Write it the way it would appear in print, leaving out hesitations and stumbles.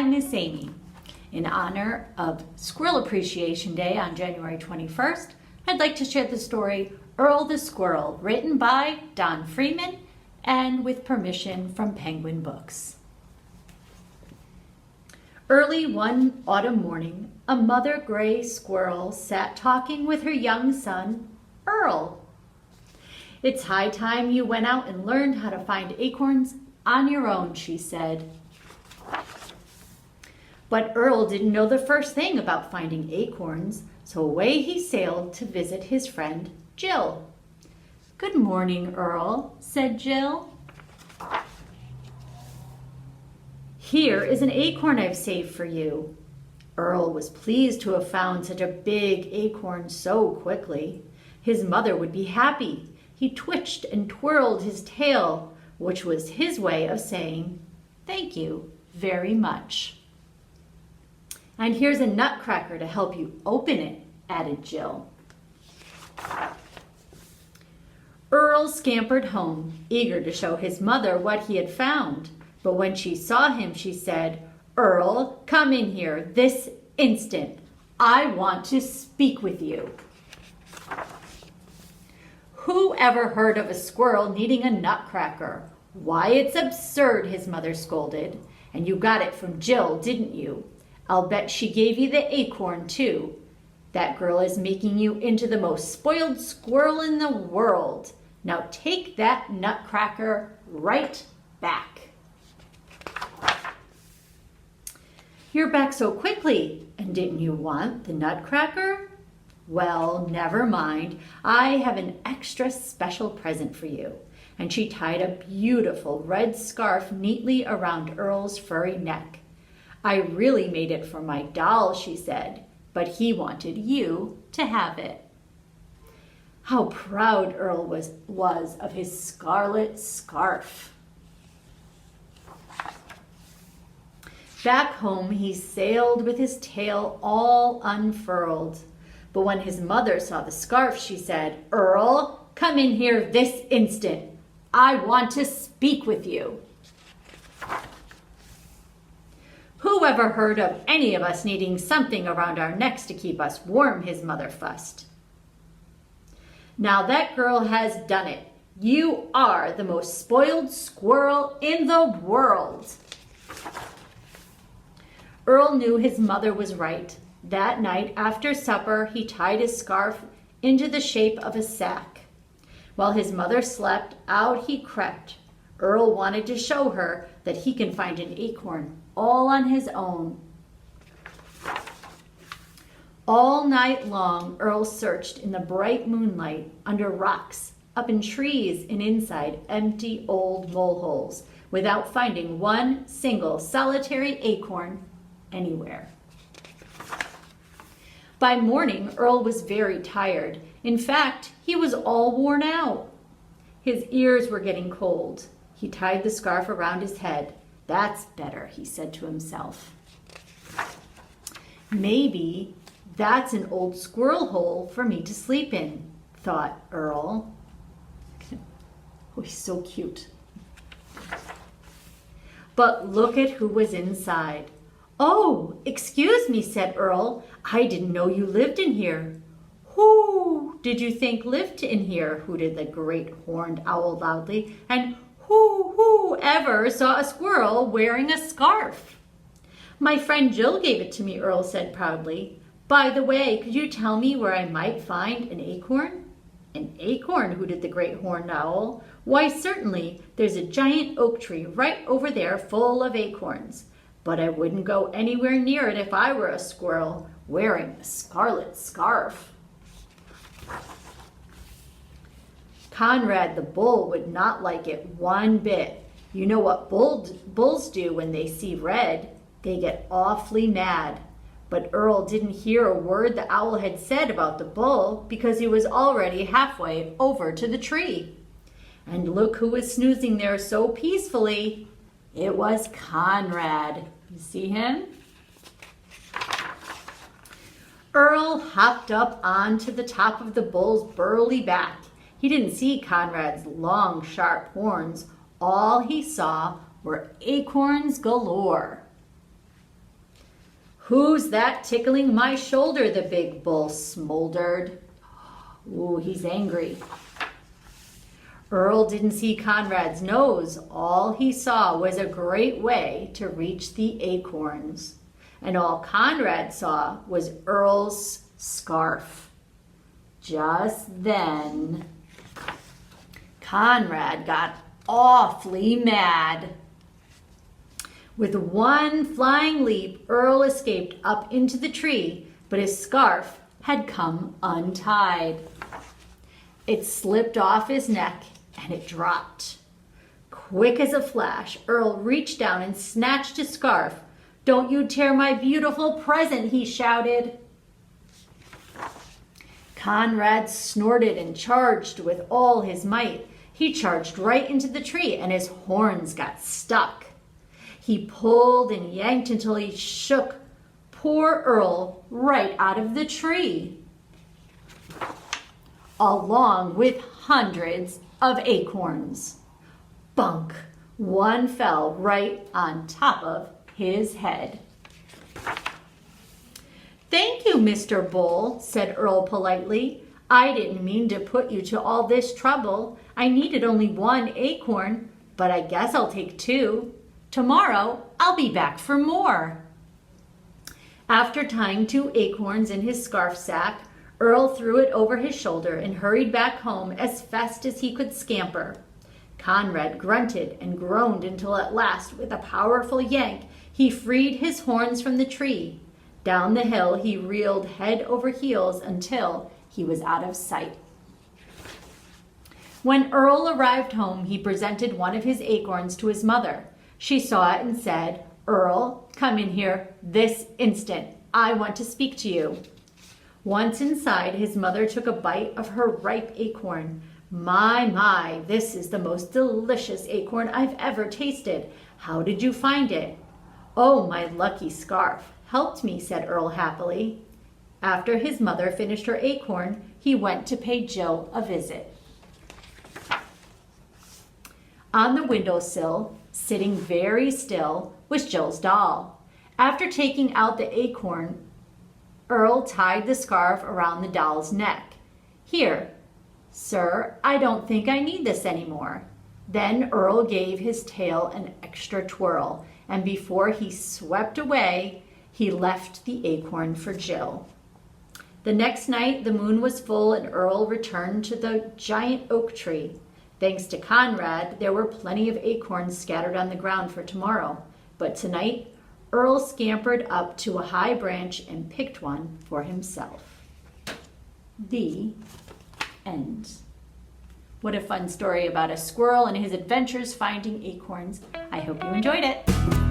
I'm Miss Amy. In honor of Squirrel Appreciation Day on January 21st, I'd like to share the story Earl the Squirrel, written by Don Freeman and with permission from Penguin Books. Early one autumn morning, a mother gray squirrel sat talking with her young son, Earl. "It's high time you went out and learned how to find acorns on your own," she said. But Earl didn't know the first thing about finding acorns, so away he sailed to visit his friend, Jill. "Good morning, Earl," said Jill. "Here is an acorn I've saved for you." Earl was pleased to have found such a big acorn so quickly. His mother would be happy. He twitched and twirled his tail, which was his way of saying, "Thank you very much." "And here's a nutcracker to help you open it," added Jill. Earl scampered home, eager to show his mother what he had found. But when she saw him, she said, "Earl, come in here this instant. I want to speak with you." "Who ever heard of a squirrel needing a nutcracker? Why, it's absurd," his mother scolded. "And you got it from Jill, didn't you? I'll bet she gave you the acorn, too. That girl is making you into the most spoiled squirrel in the world. Now take that nutcracker right back." "You're back so quickly, and didn't you want the nutcracker? Well, never mind. I have an extra special present for you." And she tied a beautiful red scarf neatly around Earl's furry neck. "I really made it for my doll," she said, "but he wanted you to have it." How proud Earl was of his scarlet scarf. Back home, he sailed with his tail all unfurled. But when his mother saw the scarf, she said, "Earl, come in here this instant. I want to speak with you." "Who ever heard of any of us needing something around our necks to keep us warm?" his mother fussed. "Now that girl has done it. You are the most spoiled squirrel in the world." Earl knew his mother was right. That night after supper, he tied his scarf into the shape of a sack. While his mother slept, out he crept. Earl wanted to show her that he can find an acorn all on his own. All night long, Earl searched in the bright moonlight, under rocks, up in trees, and inside empty old moleholes, without finding one single solitary acorn anywhere. By morning, Earl was very tired. In fact, he was all worn out. His ears were getting cold. He tied the scarf around his head. "That's better," he said to himself. "Maybe that's an old squirrel hole for me to sleep in," thought Earl. Oh, he's so cute. But look at who was inside. "Oh, excuse me," said Earl. "I didn't know you lived in here." "Who did you think lived in here?" hooted the great horned owl loudly. "And who ever saw a squirrel wearing a scarf?" "My friend Jill gave it to me," Earl said proudly. "By the way, could you tell me where I might find an acorn?" "An acorn?" hooted the great horned owl. "Why, certainly. There's a giant oak tree right over there full of acorns. But I wouldn't go anywhere near it if I were a squirrel wearing a scarlet scarf." Conrad the bull would not like it one bit. You know what bulls do when they see red? They get awfully mad. But Earl didn't hear a word the owl had said about the bull because he was already halfway over to the tree. And look who was snoozing there so peacefully. It was Conrad. You see him? Earl hopped up onto the top of the bull's burly back. He didn't see Conrad's long, sharp horns. All he saw were acorns galore. "Who's that tickling my shoulder?" the big bull smoldered. Ooh, he's angry. Earl didn't see Conrad's nose. All he saw was a great way to reach the acorns. And all Conrad saw was Earl's scarf. Just then, Conrad got awfully mad. With one flying leap, Earl escaped up into the tree, but his scarf had come untied. It slipped off his neck and it dropped. Quick as a flash, Earl reached down and snatched his scarf. "Don't you tear my beautiful present," he shouted. Conrad snorted and charged with all his might. He charged right into the tree and his horns got stuck. He pulled and yanked until he shook poor Earl right out of the tree, along with hundreds of acorns. Bunk! One fell right on top of his head. "Thank you, Mr. Bull," said Earl politely. "I didn't mean to put you to all this trouble. I needed only one acorn, but I guess I'll take two. Tomorrow I'll be back for more." After tying 2 acorns in his scarf sack, Earl threw it over his shoulder and hurried back home as fast as he could scamper. Conrad grunted and groaned until at last, with a powerful yank, he freed his horns from the tree. Down the hill he reeled head over heels until he was out of sight. When Earl arrived home, he presented one of his acorns to his mother. She saw it and said, "Earl, come in here this instant. I want to speak to you." Once inside, his mother took a bite of her ripe acorn. My, this is the most delicious acorn I've ever tasted. How did you find it?" "Oh, my lucky scarf helped me," said Earl happily. After his mother finished her acorn, he went to pay Jill a visit. On the windowsill, sitting very still, was Jill's doll. After taking out the acorn, Earl tied the scarf around the doll's neck. "Here, sir, I don't think I need this anymore." Then Earl gave his tail an extra twirl, and before he swept away, he left the acorn for Jill. The next night, the moon was full and Earl returned to the giant oak tree. Thanks to Conrad, there were plenty of acorns scattered on the ground for tomorrow. But tonight, Earl scampered up to a high branch and picked one for himself. The end. What a fun story about a squirrel and his adventures finding acorns. I hope you enjoyed it.